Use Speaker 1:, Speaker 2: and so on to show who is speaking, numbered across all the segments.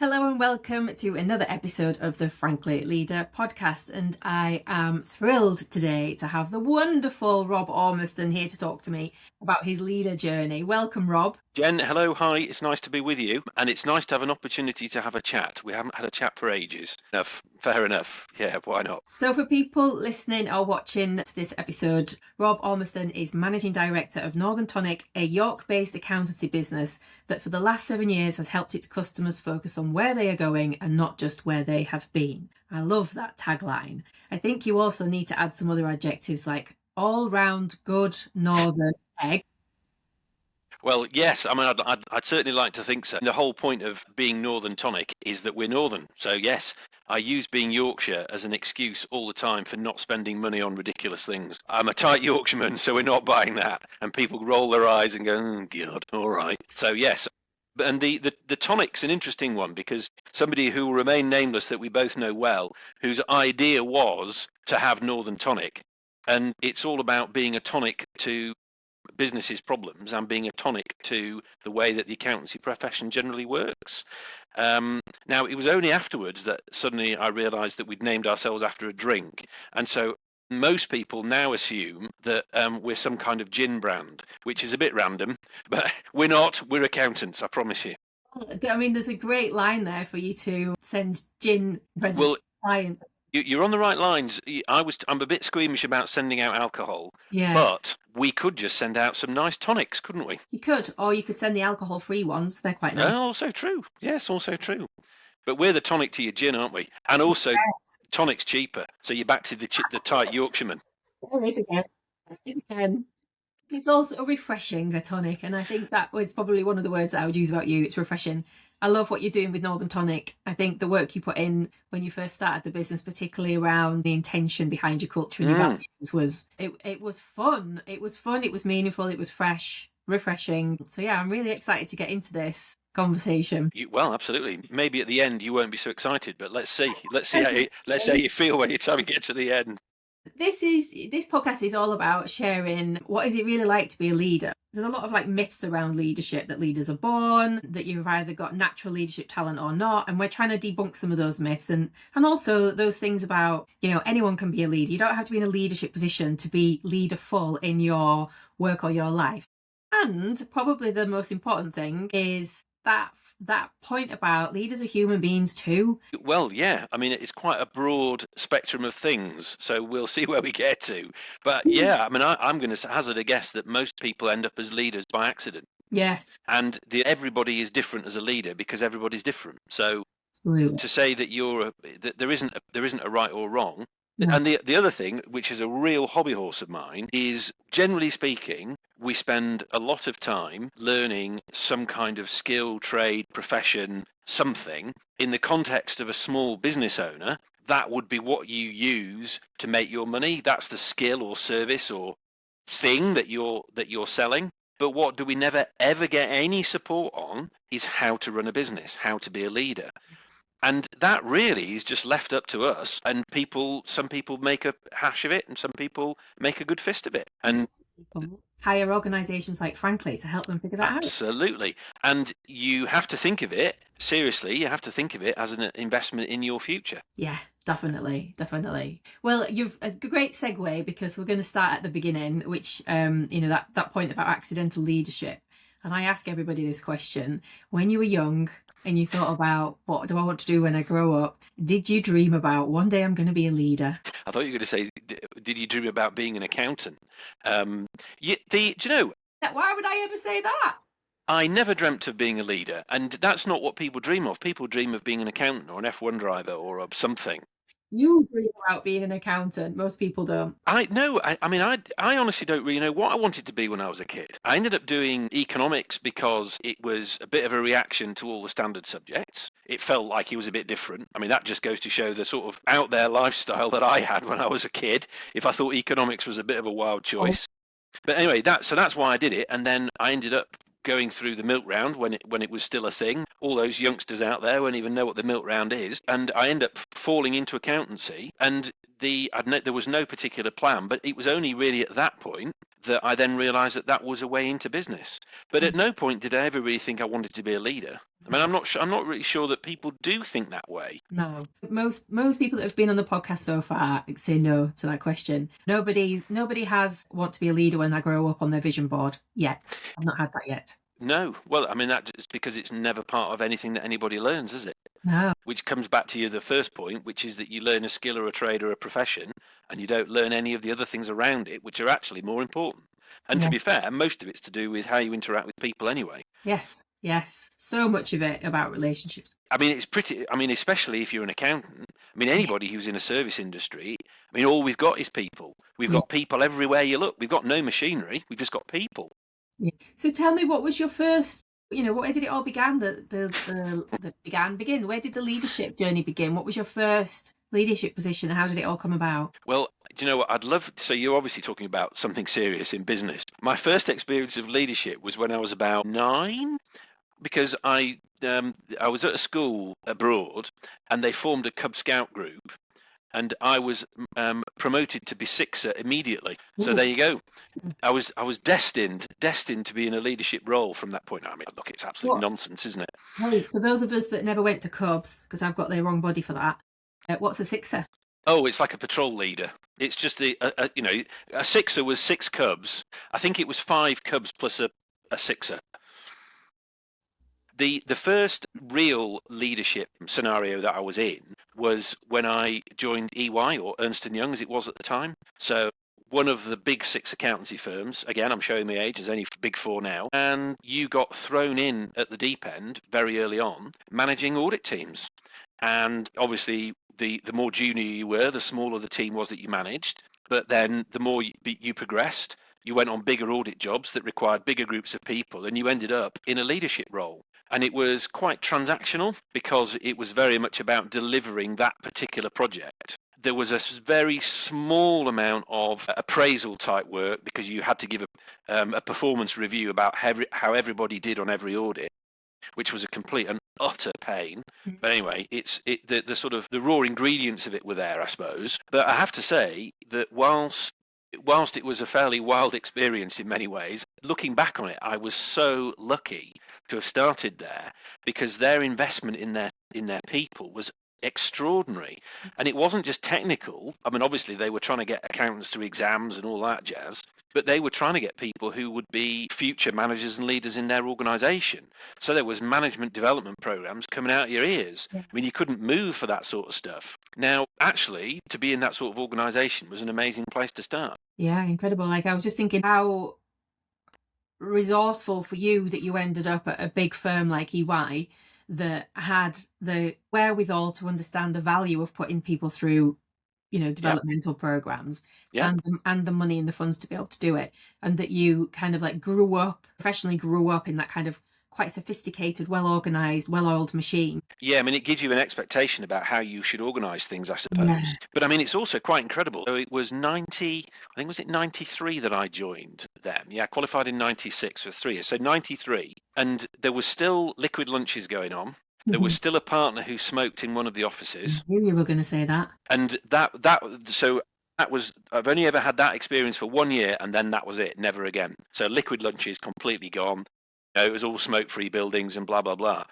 Speaker 1: Hello and welcome to another episode of the Frankly Leader podcast. And I am thrilled today to have the wonderful Rob Ormiston here to talk to me about his leader journey. Welcome, Rob.
Speaker 2: Jen, hello, hi, it's nice to be with you, and it's nice to have an opportunity to have a chat. We haven't had a chat for ages. Fair enough. Yeah, why not?
Speaker 1: So for people listening or watching to this episode, Rob Ormiston is Managing Director of Northern Tonic, a York-based accountancy business that for the last 7 years has helped its customers focus on where they are going and not just where they have been. I love that tagline. I think you also need to add some other adjectives like all-round good northern egg.
Speaker 2: Well, yes, I mean, I'd certainly like to think so. The whole point of being Northern Tonic is that we're Northern. So, yes, I use being Yorkshire as an excuse all the time for not spending money on ridiculous things. I'm a tight Yorkshireman, so we're not buying that. And people roll their eyes and go, oh, God, all right. So, yes. And the tonic's an interesting one because somebody who will remain nameless that we both know well, whose idea was to have Northern Tonic. And it's all about being a tonic to businesses' problems and being a tonic to the way that the accountancy profession generally works. Now, it was only afterwards that suddenly I realised that we'd named ourselves after a drink. And so most people now assume that we're some kind of gin brand, which is a bit random, but we're not. We're accountants, I promise you.
Speaker 1: I mean, there's a great line there for you to send gin presents to clients.
Speaker 2: You're on the right lines. I'm a bit squeamish about sending out alcohol,
Speaker 1: Yes.
Speaker 2: But we could just send out some nice tonics, couldn't we?
Speaker 1: You could, or you could send the alcohol-free ones. They're quite nice.
Speaker 2: Also true. Yes, also true. But we're the tonic to your gin, aren't we? And also, tonic's cheaper, so you're back to the tight Yorkshireman.
Speaker 1: There is again. It's also refreshing, a tonic, and I think that was probably one of the words that I would use about you. It's refreshing. I love what you're doing with Northern Tonic. I think the work you put in when you first started the business, particularly around the intention behind your culture and your values, was it was fun. It was fun. It was meaningful. It was fresh, refreshing. So yeah, I'm really excited to get into this conversation.
Speaker 2: Well, absolutely. Maybe at the end you won't be so excited, but let's see. Let's see how you feel when you time we get to the end.
Speaker 1: This podcast is all about sharing what is it really like to be a leader. There's a lot of myths around leadership, that leaders are born, that you've either got natural leadership talent or not, and we're trying to debunk some of those myths and also those things about, anyone can be a leader. You don't have to be in a leadership position to be leaderful in your work or your life. And probably the most important thing is that point about leaders are human beings too.
Speaker 2: Well, yeah, I mean, it's quite a broad spectrum of things, so we'll see where we get to. But yeah, I mean, I'm going to hazard a guess that most people end up as leaders by accident.
Speaker 1: Yes.
Speaker 2: And everybody is different as a leader because everybody's different. So
Speaker 1: Absolutely.
Speaker 2: To say that there isn't a right or wrong. No. And the other thing, which is a real hobby horse of mine, is generally speaking, we spend a lot of time learning some kind of skill, trade, profession, something. In the context of a small business owner, that would be what you use to make your money. That's the skill or service or thing that you're selling. But what do we never ever get any support on is how to run a business, how to be a leader. And that really is just left up to us. And some people make a hash of it and some people make a good fist of it. And
Speaker 1: hire organisations like Frankly to help them figure that out.
Speaker 2: Absolutely. And you have to think of it, seriously, you have to think of it as an investment in your future.
Speaker 1: Yeah, definitely. Well, you've a great segue because we're going to start at the beginning, which, that point about accidental leadership. And I ask everybody this question. When you were young and you thought about what do I want to do when I grow up, did you dream about one day I'm going to be a leader?
Speaker 2: I thought you were going to say, did you dream about being an accountant? Do you know?
Speaker 1: Why would I ever say that?
Speaker 2: I never dreamt of being a leader. And that's not what people dream of. People dream of being an accountant or an F1 driver or of something.
Speaker 1: You dream about being an accountant. Most people don't.
Speaker 2: I honestly don't really know what I wanted to be when I was a kid. I ended up doing economics because it was a bit of a reaction to all the standard subjects. It felt like it was a bit different. I mean, that just goes to show the sort of out there lifestyle that I had when I was a kid, if I thought economics was a bit of a wild choice. But anyway, that's why I did it. And then I ended up going through the milk round when it was still a thing. All those youngsters out there won't even know what the milk round is. And I end up falling into accountancy. And there was no particular plan, but it was only really at that point that I then realised that that was a way into business. But at no point did I ever really think I wanted to be a leader. I mean, I'm not really sure that people do think that way.
Speaker 1: No, most people that have been on the podcast so far say no to that question. Nobody has want to be a leader when they grow up on their vision board yet. I've not had that yet.
Speaker 2: No, well, I mean, that's because it's never part of anything that anybody learns, is it?
Speaker 1: No.
Speaker 2: Which comes back to the first point, which is that you learn a skill or a trade or a profession, and you don't learn any of the other things around it, which are actually more important. And
Speaker 1: Yeah.
Speaker 2: to be fair, most of it's to do with how you interact with people anyway.
Speaker 1: Yes. So much of it about relationships.
Speaker 2: I mean, especially if you're an accountant. I mean, anybody who's in a service industry, I mean, all we've got is people. We've got people everywhere you look. We've got no machinery. We've just got people.
Speaker 1: Yeah. So tell me, what was your first, where did it all begin? Begin? Where did the leadership journey begin? What was your first leadership position? How did it all come about?
Speaker 2: Well, do you know what? So you're obviously talking about something serious in business. My first experience of leadership was when I was about 9, because I was at a school abroad, and they formed a Cub Scout group, and I was promoted to be sixer immediately. So there you go. I was destined to be in a leadership role from that point. I mean, look, it's absolute nonsense, isn't it?
Speaker 1: Hey, for those of us that never went to Cubs, because I've got the wrong body for that, what's a sixer?
Speaker 2: Oh, it's like a patrol leader. It's just a sixer was 6 cubs. I think it was 5 cubs plus a sixer. The first real leadership scenario that I was in was when I joined EY, or Ernst & Young as it was at the time. So one of the big 6 accountancy firms. Again, I'm showing my age, there's only big 4 now. And you got thrown in at the deep end very early on, managing audit teams. And obviously, the more junior you were, the smaller the team was that you managed. But then the more you progressed, you went on bigger audit jobs that required bigger groups of people, and you ended up in a leadership role. And it was quite transactional because it was very much about delivering that particular project. There was a very small amount of appraisal type work because you had to give a performance review about how everybody did on every audit, which was a complete and utter pain. But anyway, the sort of the raw ingredients of it were there, I suppose. But I have to say that whilst it was a fairly wild experience in many ways, looking back on it, I was so lucky to have started there, because their investment in their people was extraordinary. And it wasn't just technical. I mean, obviously they were trying to get accountants through exams and all that jazz, but they were trying to get people who would be future managers and leaders in their organization. So there was management development programs coming out of your ears. I mean, you couldn't move for that sort of stuff. Now, actually, to be in that sort of organization was an amazing place to start.
Speaker 1: Yeah, incredible. Like, I was just thinking how resourceful for you that you ended up at a big firm like EY that had the wherewithal to understand the value of putting people through, developmental programs, and the money and the funds to be able to do it, and that you kind of like professionally grew up in that kind of quite sophisticated, well-organized, well-oiled machine.
Speaker 2: Yeah, I mean, it gives you an expectation about how you should organise things, I suppose. Yeah. But I mean, it's also quite incredible. So it was 93 that I joined them. Yeah, I qualified in 96 for 3 years. So 93. And there was still liquid lunches going on. There was still a partner who smoked in one of the offices.
Speaker 1: I knew you were going to say that.
Speaker 2: And I've only ever had that experience for 1 year, and then that was it, never again. So liquid lunches completely gone. It was all smoke-free buildings and blah blah blah.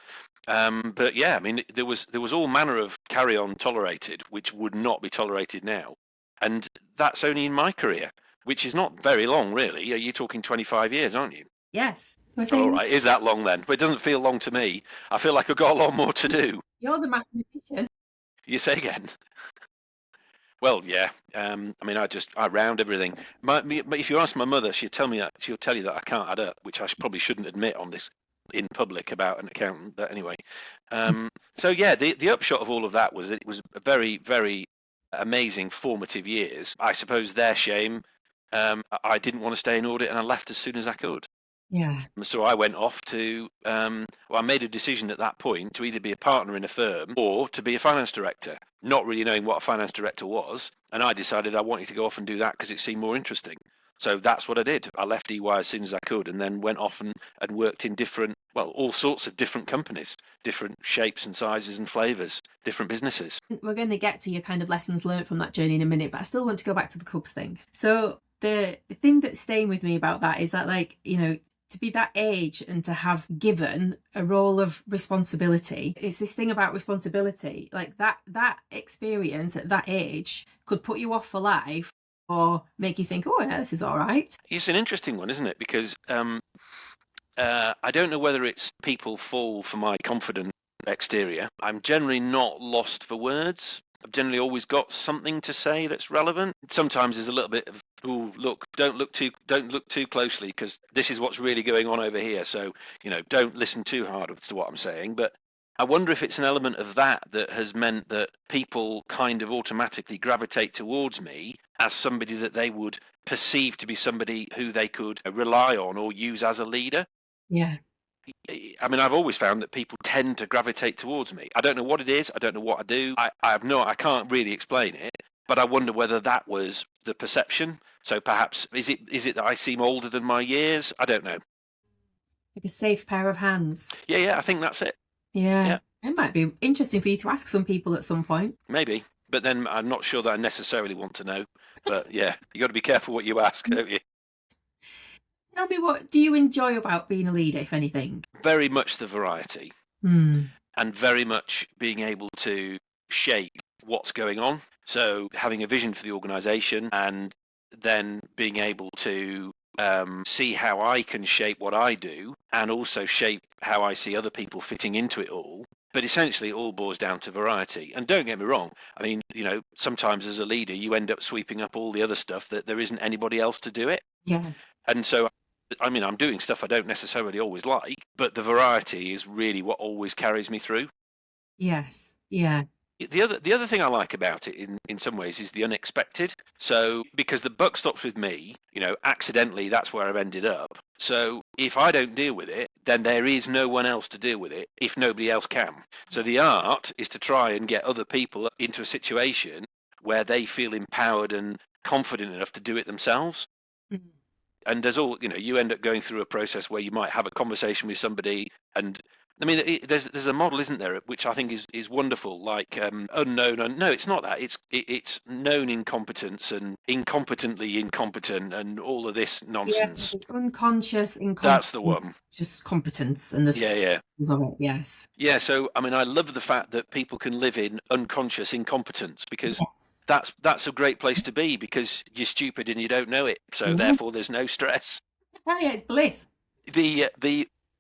Speaker 2: But yeah, I mean, there was all manner of carry-on tolerated, which would not be tolerated now, and that's only in my career, which is not very long, really. You're talking 25 years, aren't you?
Speaker 1: Yes.
Speaker 2: All right, is that long then? But it doesn't feel long to me. I feel like I've got a lot more to do.
Speaker 1: You're the mathematician.
Speaker 2: You say again? Well, yeah. I mean, I round everything. If you ask my mother, she'll tell you that I can't add up, which I probably shouldn't admit on this in public about an accountant. But anyway, so yeah, the upshot of all of that was it was a very, very amazing formative years. I suppose their shame. I didn't want to stay in audit, and I left as soon as I could.
Speaker 1: Yeah.
Speaker 2: So I went off to, I made a decision at that point to either be a partner in a firm or to be a finance director, not really knowing what a finance director was. And I decided I wanted to go off and do that because it seemed more interesting. So that's what I did. I left EY as soon as I could, and then went off and worked in all sorts of different companies, different shapes and sizes and flavours, different businesses.
Speaker 1: We're going to get to your kind of lessons learned from that journey in a minute, but I still want to go back to the Cubs thing. So the thing that's staying with me about that is that, like, to be that age and to have given a role of responsibility, it's this thing about responsibility, like that experience at that age could put you off for life or make you think, oh yeah, this is all right.
Speaker 2: It's an interesting one, isn't it? Because I don't know whether it's people fall for my confident exterior. I'm generally not lost for words. I've generally always got something to say that's relevant. Sometimes there's a little bit of, oh, look, don't look too closely, because this is what's really going on over here. So, don't listen too hard to what I'm saying. But I wonder if it's an element of that has meant that people kind of automatically gravitate towards me as somebody that they would perceive to be somebody who they could rely on or use as a leader.
Speaker 1: Yes.
Speaker 2: I mean, I've always found that people tend to gravitate towards me. I don't know what it is. I don't know what I do. I can't really explain it, but I wonder whether that was the perception. So perhaps, is it that I seem older than my years? I don't know.
Speaker 1: Like a safe pair of hands.
Speaker 2: Yeah, I think that's it.
Speaker 1: Yeah. It might be interesting for you to ask some people at some point.
Speaker 2: Maybe, but then I'm not sure that I necessarily want to know. But yeah, you got to be careful what you ask, don't you?
Speaker 1: Tell me, what do you enjoy about being a leader, if anything?
Speaker 2: Very much the variety, and very much being able to shape what's going on. So having a vision for the organisation, and then being able to see how I can shape what I do, and also shape how I see other people fitting into it all. But essentially, it all boils down to variety. And don't get me wrong, I mean, sometimes as a leader, you end up sweeping up all the other stuff that there isn't anybody else to do it.
Speaker 1: Yeah.
Speaker 2: And so, I mean, I'm doing stuff I don't necessarily always like, but the variety is really what always carries me through.
Speaker 1: Yes. Yeah.
Speaker 2: The other thing I like about it in some ways is the unexpected. So because the buck stops with me, accidentally, that's where I've ended up. So if I don't deal with it, then there is no one else to deal with it if nobody else can. So the art is to try and get other people into a situation where they feel empowered and confident enough to do it themselves.
Speaker 1: Mm.
Speaker 2: And there's you end up going through a process where you might have a conversation with somebody, and I mean, there's a model, isn't there, which I think is wonderful, like unknown. No, it's not that. It's known incompetence and incompetently incompetent and all of this nonsense.
Speaker 1: Yeah, unconscious incompetence.
Speaker 2: That's the one.
Speaker 1: Just competence, and there's
Speaker 2: yeah.
Speaker 1: Of it, yes.
Speaker 2: Yeah. So I mean, I love the fact that people can live in unconscious incompetence, because that's a great place to be, because you're stupid and you don't know it. So therefore, there's no stress.
Speaker 1: Oh, yeah, it's bliss.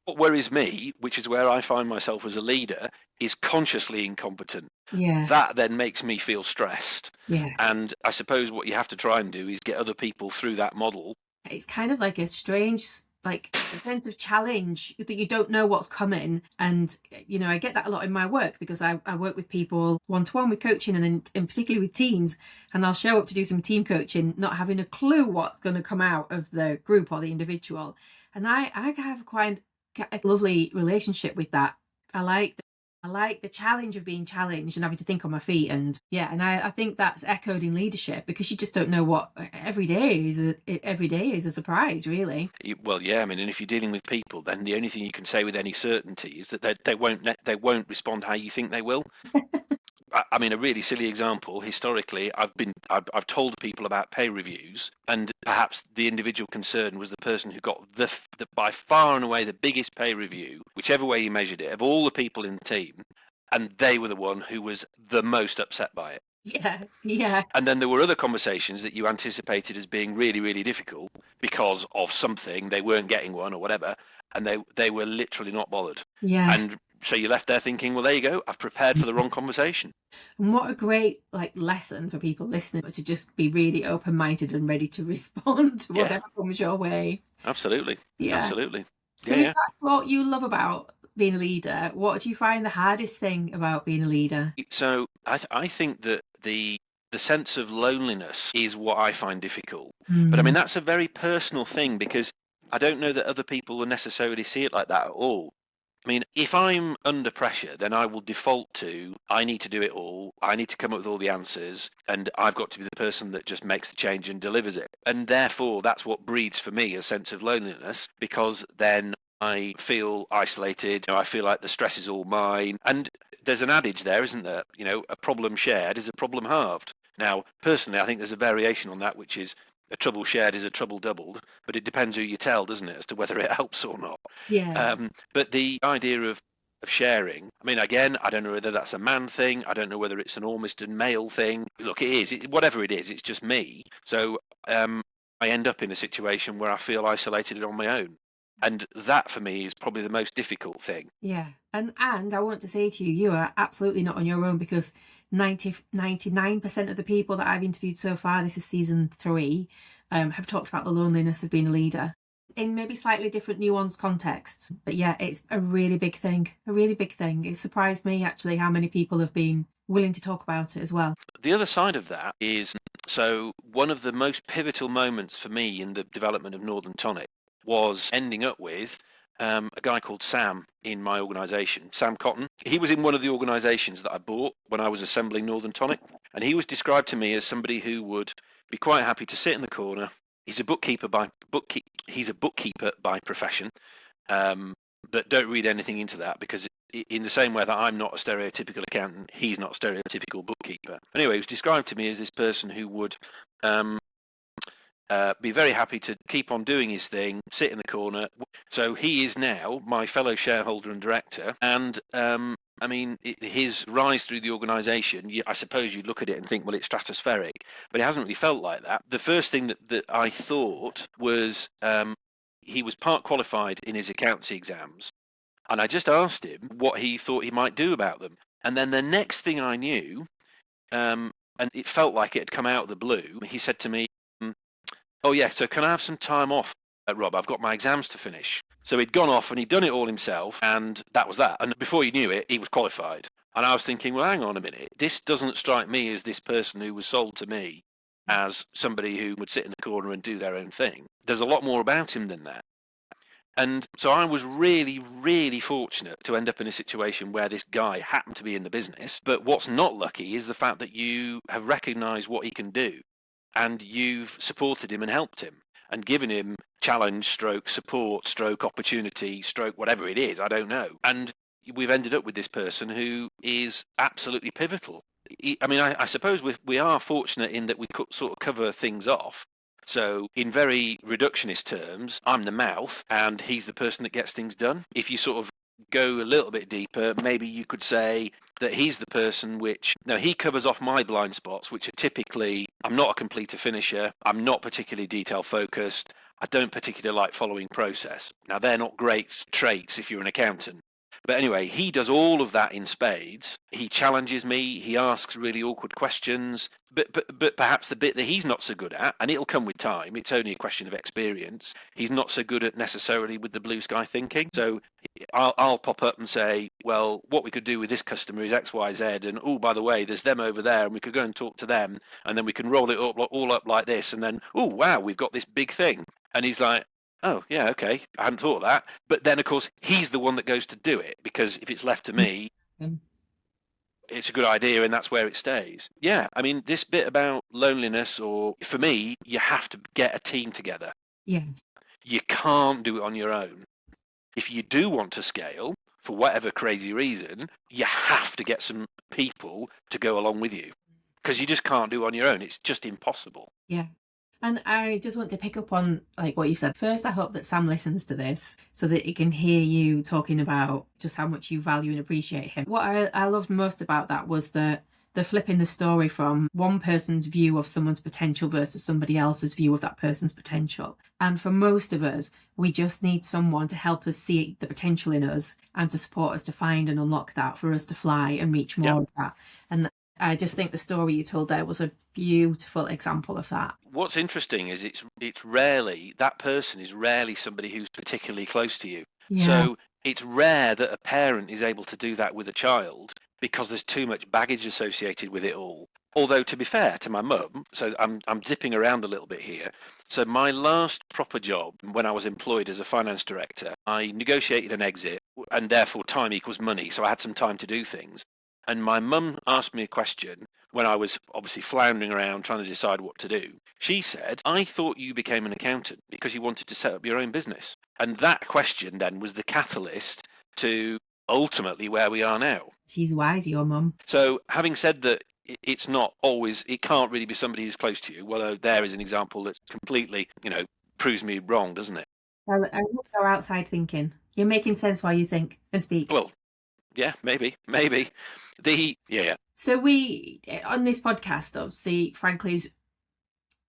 Speaker 2: What worries me, which is where I find myself as a leader, is consciously incompetent.
Speaker 1: Yeah.
Speaker 2: That then makes me feel stressed.
Speaker 1: Yes.
Speaker 2: And I suppose what you have to try and do is get other people through that model.
Speaker 1: It's kind of like a strange, like, a sense of challenge that you don't know what's coming. And, I get that a lot in my work, because I work with people one-to-one with coaching, and then in particularly with teams, and I'll show up to do some team coaching, not having a clue what's going to come out of the group or the individual. And I have quite a lovely relationship with that. I like the challenge of being challenged and having to think on my feet, and I think that's echoed in leadership, because you just don't know what every day is a surprise, really.
Speaker 2: Well, yeah, I mean, and if you're dealing with people, then the only thing you can say with any certainty is that they won't respond how you think they will. I mean, a really silly example. Historically, I've told people about pay reviews, and perhaps the individual concerned was the person who got the by far and away the biggest pay review, whichever way you measured it, of all the people in the team, and they were the one who was the most upset by it.
Speaker 1: Yeah.
Speaker 2: And then there were other conversations that you anticipated as being really, really difficult because of something, they weren't getting one or whatever, and they were literally not bothered.
Speaker 1: Yeah.
Speaker 2: And so you left there thinking, well, there you go, I've prepared for the wrong conversation.
Speaker 1: And what a great lesson for people listening, to just be really open-minded and ready to respond to whatever comes your way.
Speaker 2: Absolutely.
Speaker 1: Yeah.
Speaker 2: Absolutely.
Speaker 1: So if that's what you love about being a leader, what do you find the hardest thing about being a leader?
Speaker 2: So I think that the sense of loneliness is what I find difficult. But I mean, that's a very personal thing, because I don't know that other people will necessarily see it like that at all. I mean, if I'm under pressure, then I will default to, I need to do it all, I need to come up with all the answers, and I've got to be the person that just makes the change and delivers it. And therefore, that's what breeds for me a sense of loneliness, because then I feel isolated, I feel like the stress is all mine. And there's an adage there, isn't there? A problem shared is a problem halved. Now, personally, I think there's a variation on that, which is a trouble shared is a trouble doubled, but it depends who you tell, doesn't it, as to whether it helps or not.
Speaker 1: Yeah.
Speaker 2: But the idea of sharing, I mean, again, I don't know whether that's a man thing. I don't know whether it's an Ormiston male thing. Look, it is. Whatever it is, it's just me. So I end up in a situation where I feel isolated on my own. And that, for me, is probably the most difficult thing.
Speaker 1: Yeah. And I want to say to you, you are absolutely not on your own, because 99% of the people that I've interviewed so far, this is season 3, have talked about the loneliness of being a leader in maybe slightly different nuanced contexts. But yeah, it's a really big thing, a really big thing. It surprised me actually how many people have been willing to talk about it as well.
Speaker 2: The other side of that is, so one of the most pivotal moments for me in the development of Northern Tonic was ending up with a guy called Sam in my organisation, Sam Cotton. He was in one of the organisations that I bought when I was assembling Northern Tonic, and he was described to me as somebody who would be quite happy to sit in the corner. He's a bookkeeper by profession, but don't read anything into that, because in the same way that I'm not a stereotypical accountant, he's not a stereotypical bookkeeper. Anyway, he was described to me as this person who would be very happy to keep on doing his thing, sit in the corner. So he is now my fellow shareholder and director, and I mean, his rise through the organisation, I suppose you'd look at it and think, well, it's stratospheric, but it hasn't really felt like that. The first thing that I thought was he was part qualified in his accountancy exams, and I just asked him what he thought he might do about them. And then the next thing I knew, and it felt like it had come out of the blue, he said to me, oh yeah, so can I have some time off, Rob? I've got my exams to finish. So he'd gone off and he'd done it all himself, and that was that. And before you knew it, he was qualified. And I was thinking, well, hang on a minute. This doesn't strike me as this person who was sold to me as somebody who would sit in the corner and do their own thing. There's a lot more about him than that. And so I was really, really fortunate to end up in a situation where this guy happened to be in the business. But what's not lucky is the fact that you have recognised what he can do, and you've supported him and helped him and given him challenge, stroke support, stroke opportunity, stroke whatever it is, I don't know. And we've ended up with this person who is absolutely pivotal. I mean, I suppose we are fortunate in that we could sort of cover things off. So in very reductionist terms, I'm the mouth and he's the person that gets things done. If you sort of go a little bit deeper, maybe you could say that he's the person he covers off my blind spots, which are typically, I'm not a completer finisher, I'm not particularly detail focused, I don't particularly like following process. Now, they're not great traits if you're an accountant. But anyway, he does all of that in spades. He challenges me. He asks really awkward questions. But perhaps the bit that he's not so good at, and it'll come with time, it's only a question of experience, he's not so good at necessarily with the blue sky thinking. So I'll pop up and say, well, what we could do with this customer is X, Y, Z. And, oh, by the way, there's them over there, and we could go and talk to them. And then we can roll it all up like this. And then, oh, wow, we've got this big thing. And he's like, oh, yeah, okay, I hadn't thought of that. But then, of course, he's the one that goes to do it, because if it's left to me, it's a good idea and that's where it stays. Yeah, I mean, this bit about loneliness, or for me, you have to get a team together.
Speaker 1: Yes.
Speaker 2: You can't do it on your own. If you do want to scale, for whatever crazy reason, you have to get some people to go along with you, because you just can't do it on your own. It's just impossible.
Speaker 1: Yeah. And I just want to pick up on like what you've said. First, I hope that Sam listens to this so that he can hear you talking about just how much you value and appreciate him. What I loved most about that was the flipping the story from one person's view of someone's potential versus somebody else's view of that person's potential. And for most of us, we just need someone to help us see the potential in us and to support us to find and unlock that, for us to fly and reach more of that. And I just think the story you told there was a beautiful example of that.
Speaker 2: What's interesting is it's rarely, that person is rarely somebody who's particularly close to you. Yeah. So it's rare that a parent is able to do that with a child, because there's too much baggage associated with it all. Although, to be fair to my mum, so I'm zipping around a little bit here. So my last proper job, when I was employed as a finance director, I negotiated an exit, and therefore time equals money. So I had some time to do things. And my mum asked me a question when I was obviously floundering around trying to decide what to do. She said, I thought you became an accountant because you wanted to set up your own business. And that question then was the catalyst to ultimately where we are now.
Speaker 1: She's wise, your mum.
Speaker 2: So having said that, it's not always, it can't really be somebody who's close to you. Well, there is an example that's completely, proves me wrong, doesn't it?
Speaker 1: I love your outside thinking. You're making sense while you think and speak.
Speaker 2: Well, yeah, maybe. Yeah.
Speaker 1: So we, on this podcast, obviously, frankly, is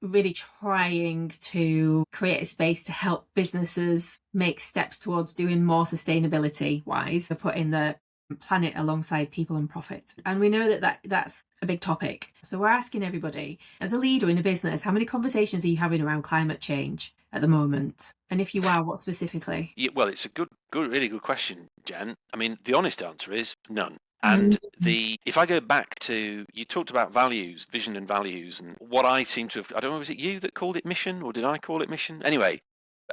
Speaker 1: really trying to create a space to help businesses make steps towards doing more sustainability wise, so putting the planet alongside people and profit. And we know that's a big topic. So we're asking everybody, as a leader in a business, how many conversations are you having around climate change at the moment? And if you are, what specifically?
Speaker 2: Yeah, well, it's a really good question, Jen. I mean, the honest answer is none. And if I go back to, you talked about values, vision and values, and what I seem to have, I don't know, was it you that called it mission, or did I call it mission? Anyway,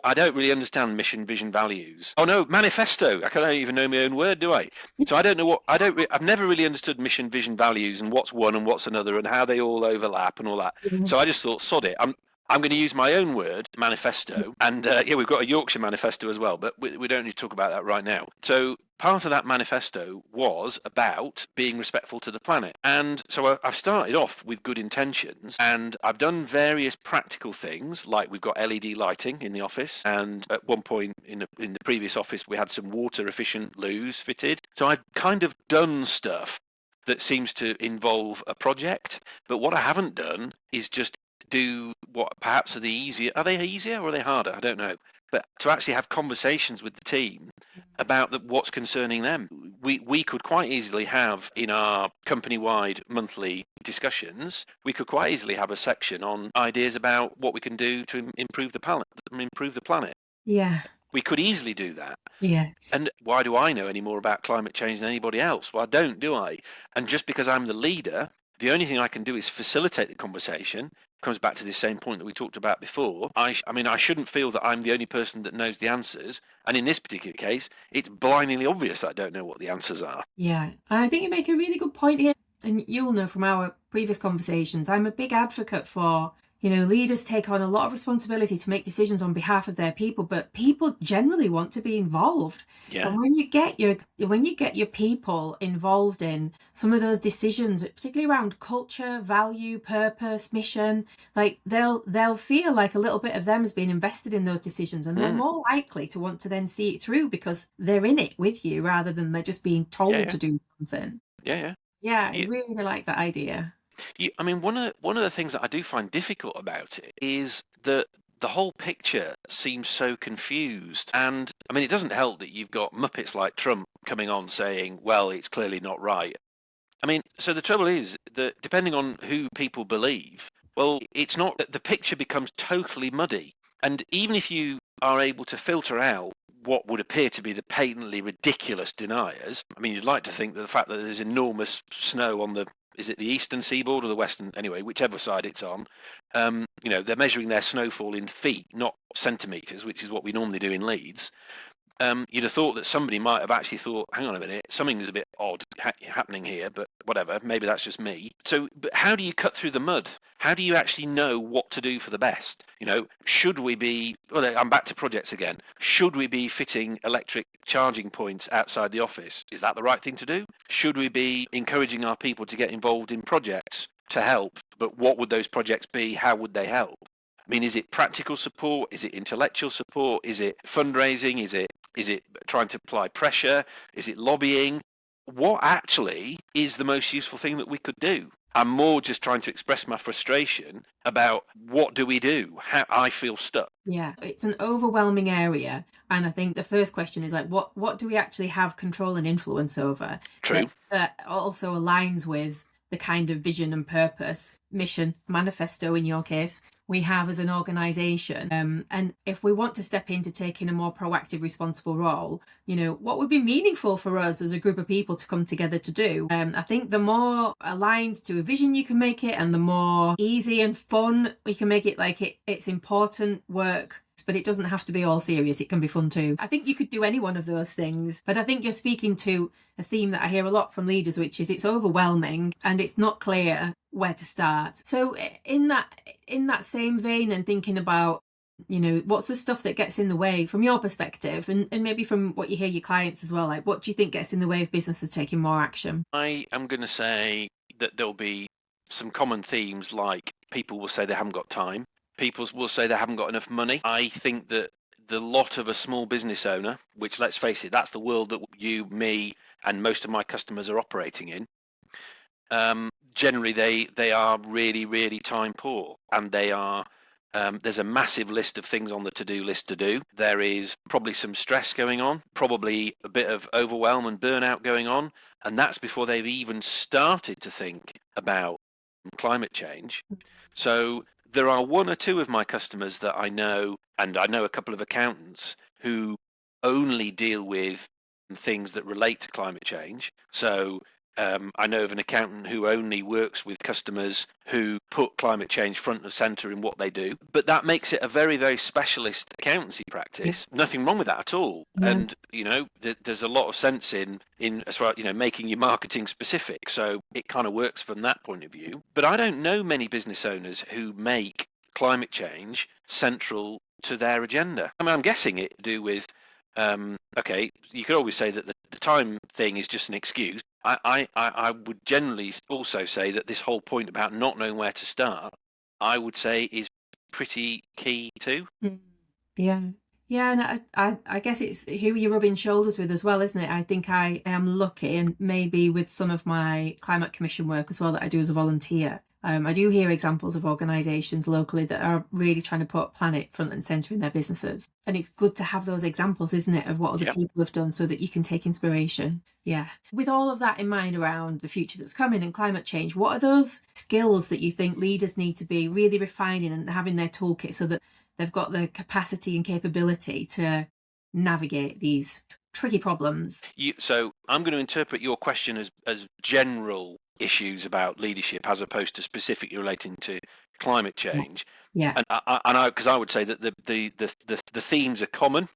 Speaker 2: I don't really understand mission, vision, values. Oh no, manifesto. I don't even know my own word, do I? So I don't know what, I've never really understood mission, vision, values, and what's one and what's another, and how they all overlap and all that. So I just thought, sod it. I'm going to use my own word, manifesto, and yeah, we've got a Yorkshire manifesto as well, but we don't need to talk about that right now. So part of that manifesto was about being respectful to the planet. And so I've started off with good intentions, and I've done various practical things, like we've got LED lighting in the office, and at one point in the previous office, we had some water efficient loos fitted. So I've kind of done stuff that seems to involve a project, but what I haven't done is just do what perhaps are they easier or are they harder? I don't know. But to actually have conversations with the team about what's concerning them. We could quite easily have, in our company-wide monthly discussions, we could quite easily have a section on ideas about what we can do to improve the planet.
Speaker 1: Yeah.
Speaker 2: We could easily do that.
Speaker 1: Yeah.
Speaker 2: And why do I know any more about climate change than anybody else? Well, I don't, do I? And just because I'm the leader, the only thing I can do is facilitate the conversation. Comes back to the same point that we talked about before. I mean, I shouldn't feel that I'm the only person that knows the answers. And in this particular case, it's blindingly obvious that I don't know what the answers are.
Speaker 1: Yeah, I think you make a really good point here. And you'll know from our previous conversations, I'm a big advocate for, leaders take on a lot of responsibility to make decisions on behalf of their people, but people generally want to be involved.
Speaker 2: Yeah.
Speaker 1: And when you get your people involved in some of those decisions, particularly around culture, value, purpose, mission, like they'll feel like a little bit of them has been invested in those decisions, and they're more likely to want to then see it through because they're in it with you rather than they're just being told to do something. Yeah, I really like that idea.
Speaker 2: I mean, one of the things that I do find difficult about it is that the whole picture seems so confused. And I mean, it doesn't help that you've got Muppets like Trump coming on saying, well, it's clearly not right. I mean, so the trouble is that depending on who people believe, well, it's not that the picture becomes totally muddy. And even if you are able to filter out what would appear to be the patently ridiculous deniers, I mean, you'd like to think that the fact that there's enormous snow on is it the eastern seaboard or the western? Anyway, whichever side it's on, they're measuring their snowfall in feet, not centimetres, which is what we normally do in Leeds. You'd have thought that somebody might have actually thought, hang on a minute, something is a bit odd happening here, but whatever, maybe that's just me. So, but how do you cut through the mud? How do you actually know what to do for the best? Should we be, well, I'm back to projects again. Should we be fitting electric charging points outside the office? Is that the right thing to do? Should we be encouraging our people to get involved in projects to help? But what would those projects be? How would they help? I mean, is it practical support? Is it intellectual support? Is it fundraising? Is it trying to apply pressure? Is it lobbying? What actually is the most useful thing that we could do? I'm more just trying to express my frustration about what do we do? How I feel stuck.
Speaker 1: Yeah, it's an overwhelming area. And I think the first question is like, what do we actually have control and influence over?
Speaker 2: True.
Speaker 1: That also aligns with the kind of vision and purpose, mission, manifesto in your case, we have as an organisation. And if we want to step into taking a more proactive, responsible role, what would be meaningful for us as a group of people to come together to do? I think the more aligned to a vision you can make it, and the more easy and fun we can make it, like it's important work, but it doesn't have to be all serious. It can be fun too. I think you could do any one of those things, but I think you're speaking to a theme that I hear a lot from leaders, which is it's overwhelming and it's not clear where to start. So in that same vein, and thinking about, what's the stuff that gets in the way from your perspective, and maybe from what you hear your clients as well, like what do you think gets in the way of businesses taking more action?
Speaker 2: I am going to say that there'll be some common themes, like people will say they haven't got time. People will say they haven't got enough money. I think that the lot of a small business owner, which, let's face it, that's the world that you, me, and most of my customers are operating in. Generally, they are really, really time poor, and they are. There's a massive list of things on the to-do list to do. There is probably some stress going on, probably a bit of overwhelm and burnout going on, and that's before they've even started to think about climate change. So there are one or two of my customers that I know, and I know a couple of accountants who only deal with things that relate to climate change. So I know of an accountant who only works with customers who put climate change front and center in what they do. But that makes it a very, very specialist accountancy practice. Yeah. Nothing wrong with that at all. No. And, there's a lot of sense in as far as, making your marketing specific. So it kind of works from that point of view. But I don't know many business owners who make climate change central to their agenda. I mean, I'm guessing it to do with, okay, you could always say that the time thing is just an excuse. I would generally also say that this whole point about not knowing where to start, I would say, is pretty key too.
Speaker 1: Yeah. Yeah, and I guess it's who you're rubbing shoulders with as well, isn't it? I think I am lucky, and maybe with some of my climate commission work as well that I do as a volunteer, I do hear examples of organisations locally that are really trying to put planet front and centre in their businesses. And it's good to have those examples, isn't it, of what other people have done so that you can take inspiration. Yeah. With all of that in mind around the future that's coming and climate change, what are those skills that you think leaders need to be really refining and having their toolkit so that they've got the capacity and capability to navigate these tricky problems?
Speaker 2: So I'm going to interpret your question as general issues about leadership as opposed to specifically relating to climate change.
Speaker 1: Yeah.
Speaker 2: And because I would say that the themes are common.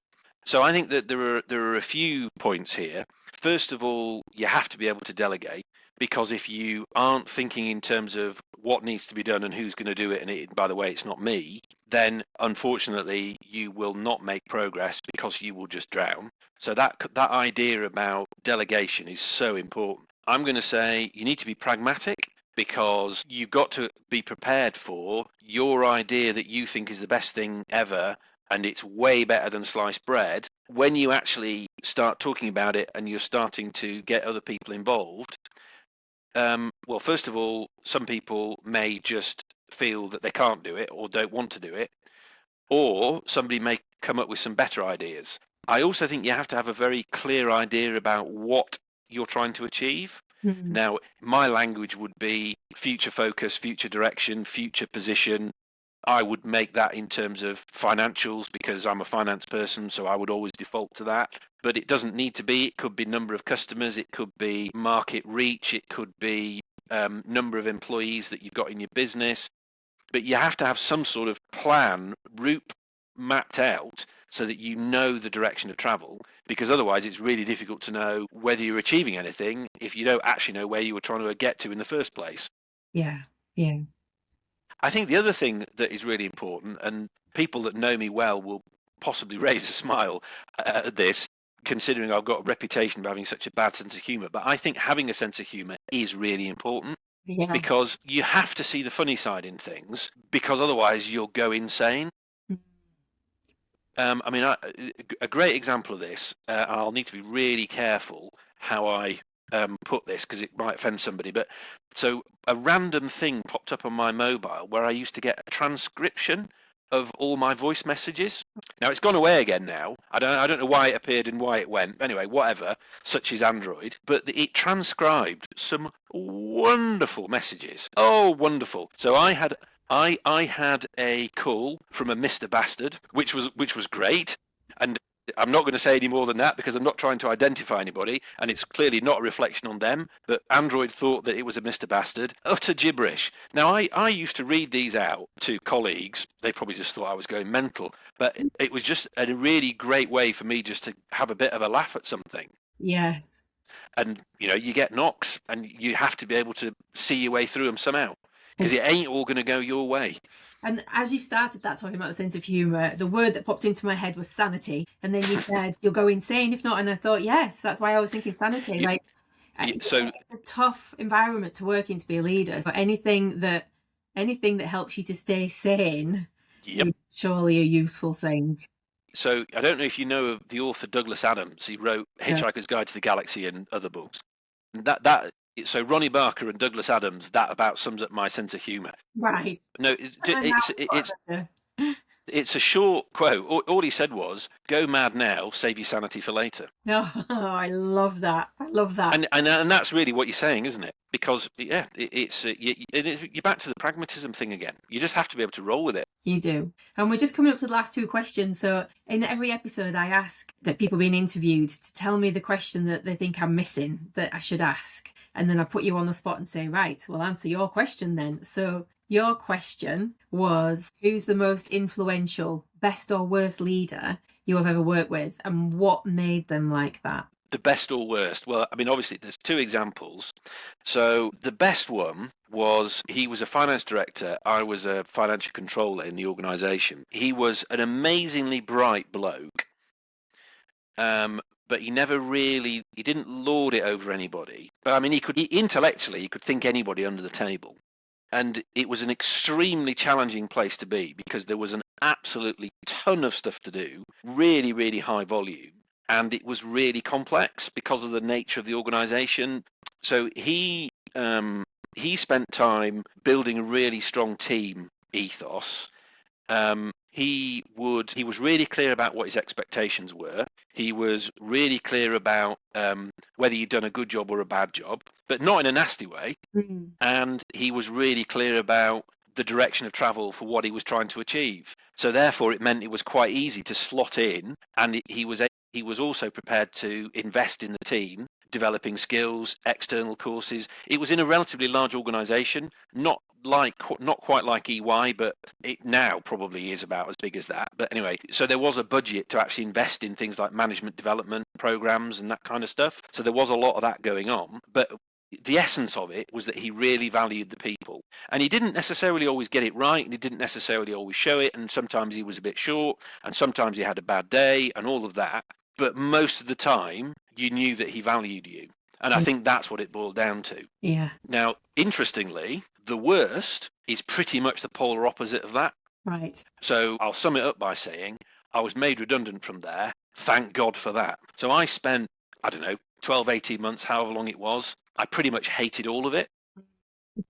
Speaker 2: So I think that there are a few points here. First of all, you have to be able to delegate, because if you aren't thinking in terms of what needs to be done and who's going to do it, and by the way, it's not me, then unfortunately you will not make progress because you will just drown. So that idea about delegation is so important. I'm going to say you need to be pragmatic, because you've got to be prepared for your idea that you think is the best thing ever, and it's way better than sliced bread. When you actually start talking about it and you're starting to get other people involved, well, first of all, some people may just feel that they can't do it or don't want to do it, or somebody may come up with some better ideas. I also think you have to have a very clear idea about what you're trying to achieve. Mm-hmm. Now, my language would be future focus, future direction, future position. I would make that in terms of financials, because I'm a finance person, so I would always default to that. But it doesn't need to be. It could be number of customers, it could be market reach, it could be number of employees that you've got in your business. But you have to have some sort of plan, route mapped out, so that you know the direction of travel, because otherwise it's really difficult to know whether you're achieving anything if you don't actually know where you were trying to get to in the first place.
Speaker 1: Yeah.
Speaker 2: I think the other thing that is really important, and people that know me well will possibly raise a smile at this, considering I've got a reputation of having such a bad sense of humour, but I think having a sense of humour is really important. Yeah. Because you have to see the funny side in things, because otherwise you'll go insane. I mean, a great example of this, and I'll need to be really careful how I put this, because it might offend somebody, but so a random thing popped up on my mobile where I used to get a transcription of all my voice messages. Now it's gone away again now. I don't know why it appeared and why it went. Anyway, whatever, such is Android. But it transcribed some wonderful messages. Oh, wonderful. So I had a call from a Mr. Bastard, which was great. And I'm not going to say any more than that, because I'm not trying to identify anybody, and it's clearly not a reflection on them, but Android thought that it was a Mr. Bastard. Utter gibberish. Now, I used to read these out to colleagues. They probably just thought I was going mental, but it was just a really great way for me just to have a bit of a laugh at something.
Speaker 1: Yes.
Speaker 2: And, you get knocks, and you have to be able to see your way through them somehow, because it ain't all going to go your way.
Speaker 1: And as you started that talking about a sense of humour, the word that popped into my head was sanity. And then you said, you'll go insane if not. And I thought, yes, that's why I was thinking sanity.
Speaker 2: Yeah.
Speaker 1: Like,
Speaker 2: So
Speaker 1: it's a tough environment to work in to be a leader. So anything that helps you to stay sane
Speaker 2: yep.
Speaker 1: is surely a useful thing.
Speaker 2: So I don't know if you know of the author Douglas Adams. He wrote
Speaker 1: Yeah.
Speaker 2: Hitchhiker's Guide to the Galaxy and other books. That so Ronnie Barker and Douglas Adams, that about sums up my sense of humour.
Speaker 1: Right.
Speaker 2: No, it's a short quote. All he said was, "Go mad now, save your sanity for later."
Speaker 1: No, I love that. I love that.
Speaker 2: And that's really what you're saying, isn't it? Because yeah, you're back to the pragmatism thing again. You just have to be able to roll with it.
Speaker 1: You do. And we're just coming up to the last two questions. So in every episode, I ask that people being interviewed to tell me the question that they think I'm missing that I should ask. And then I put you on the spot and say, right, well, answer your question then. So your question was, who's the most influential, best or worst leader you have ever worked with, and what made them like that?
Speaker 2: The best or worst? Well, I mean, obviously, there's two examples. So the best one was he was a finance director. I was a financial controller in the organisation. He was an amazingly bright bloke, but he didn't lord it over anybody. But I mean, intellectually, he could think anybody under the table. And it was an extremely challenging place to be because there was an absolutely ton of stuff to do, really, really high volume. And it was really complex because of the nature of the organization. So he spent time building a really strong team ethos. He was really clear about what his expectations were. He was really clear about whether you'd done a good job or a bad job, but not in a nasty way.
Speaker 1: Mm.
Speaker 2: And he was really clear about the direction of travel for what he was trying to achieve. So therefore, it meant it was quite easy to slot in, and he was also prepared to invest in the team, developing skills, external courses. It was in a relatively large organization, not quite like EY, but it now probably is about as big as that. But anyway, so there was a budget to actually invest in things like management development programs and that kind of stuff. So there was a lot of that going on. But the essence of it was that he really valued the people, and he didn't necessarily always get it right, and he didn't necessarily always show it, and sometimes he was a bit short, and sometimes he had a bad day and all of that, but most of the time you knew that he valued you. And I think that's what it boiled down to.
Speaker 1: Yeah.
Speaker 2: Now, interestingly, the worst is pretty much the polar opposite of that.
Speaker 1: Right.
Speaker 2: So I'll sum it up by saying I was made redundant from there. Thank God for that. So I spent, I don't know, 12, 18 months, however long it was. I pretty much hated all of it.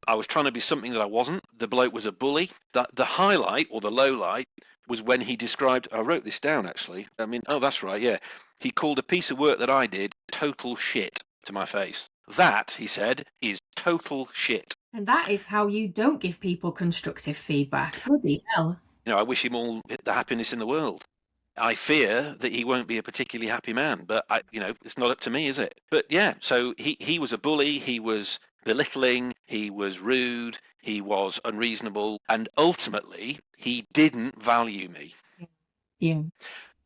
Speaker 2: I was trying to be something that I wasn't. The bloke was a bully. The highlight or the low light was when he described, I wrote this down actually. I mean, oh, that's right, yeah. He called a piece of work that I did total shit to my face. That, he said, is total shit.
Speaker 1: And that is how you don't give people constructive feedback. Bloody hell.
Speaker 2: You know, I wish him all the happiness in the world. I fear that he won't be a particularly happy man, but it's not up to me, is it? But yeah, so he was a bully, he was belittling, he was rude, he was unreasonable, and ultimately he didn't value me.
Speaker 1: Yeah.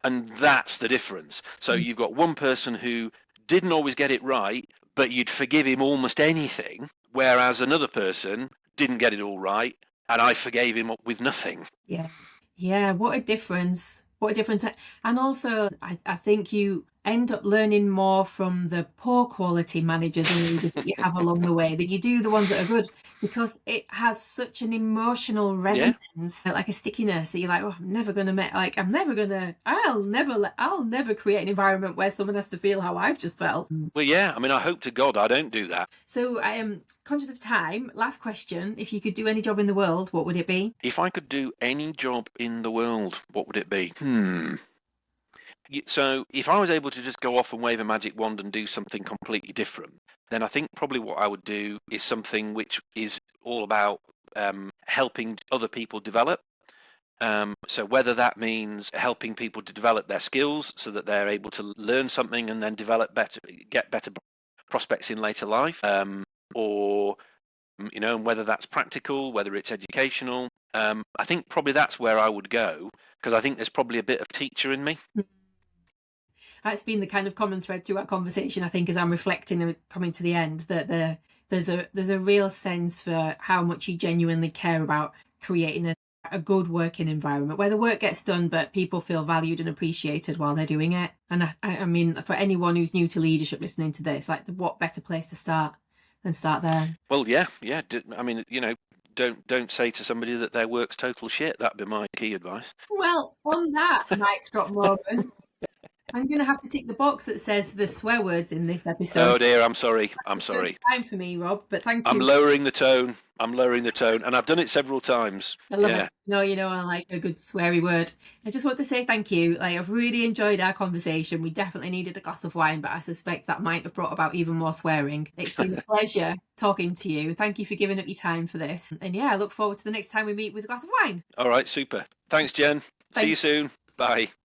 Speaker 2: And that's the difference. So you've got one person who didn't always get it right, but you'd forgive him almost anything, whereas another person didn't get it all right, and I forgave him with nothing.
Speaker 1: Yeah. Yeah, what a difference. What a difference. And also, I think you end up learning more from the poor quality managers and leaders that you have along the way than you do the ones that are good, because it has such an emotional resonance, like a stickiness that you're like, oh, I'll never create an environment where someone has to feel how I've just felt.
Speaker 2: Well, yeah, I mean, I hope to God I don't do that.
Speaker 1: So I am conscious of time. Last question. If you could do any job in the world, what would it be?
Speaker 2: If I could do any job in the world, what would it be? So if I was able to just go off and wave a magic wand and do something completely different, then I think probably what I would do is something which is all about helping other people develop. So whether that means helping people to develop their skills so that they're able to learn something and then get better prospects in later life, or and whether that's practical, whether it's educational, I think probably that's where I would go, because I think there's probably a bit of teacher in me.
Speaker 1: That's been the kind of common thread through our conversation, I think, as I'm reflecting and coming to the end, that there's a real sense for how much you genuinely care about creating a good working environment where the work gets done, but people feel valued and appreciated while they're doing it. And I mean, for anyone who's new to leadership listening to this, like, what better place to start than start there?
Speaker 2: Well, yeah. I mean, don't say to somebody that their work's total shit. That'd be my key advice.
Speaker 1: Well, on that mic drop moment, I'm going to have to tick the box that says the swear words in this episode.
Speaker 2: Oh dear, I'm sorry. I'm sorry.
Speaker 1: It's time for me, Rob, but thank you.
Speaker 2: I'm lowering the tone, and I've done it several times.
Speaker 1: I love it. No, I like a good sweary word. I just want to say thank you. Like, I've really enjoyed our conversation. We definitely needed a glass of wine, but I suspect that might have brought about even more swearing. It's been a pleasure talking to you. Thank you for giving up your time for this. And yeah, I look forward to the next time we meet with a glass of wine.
Speaker 2: All right, super. Thanks, Jen. See you soon. Bye.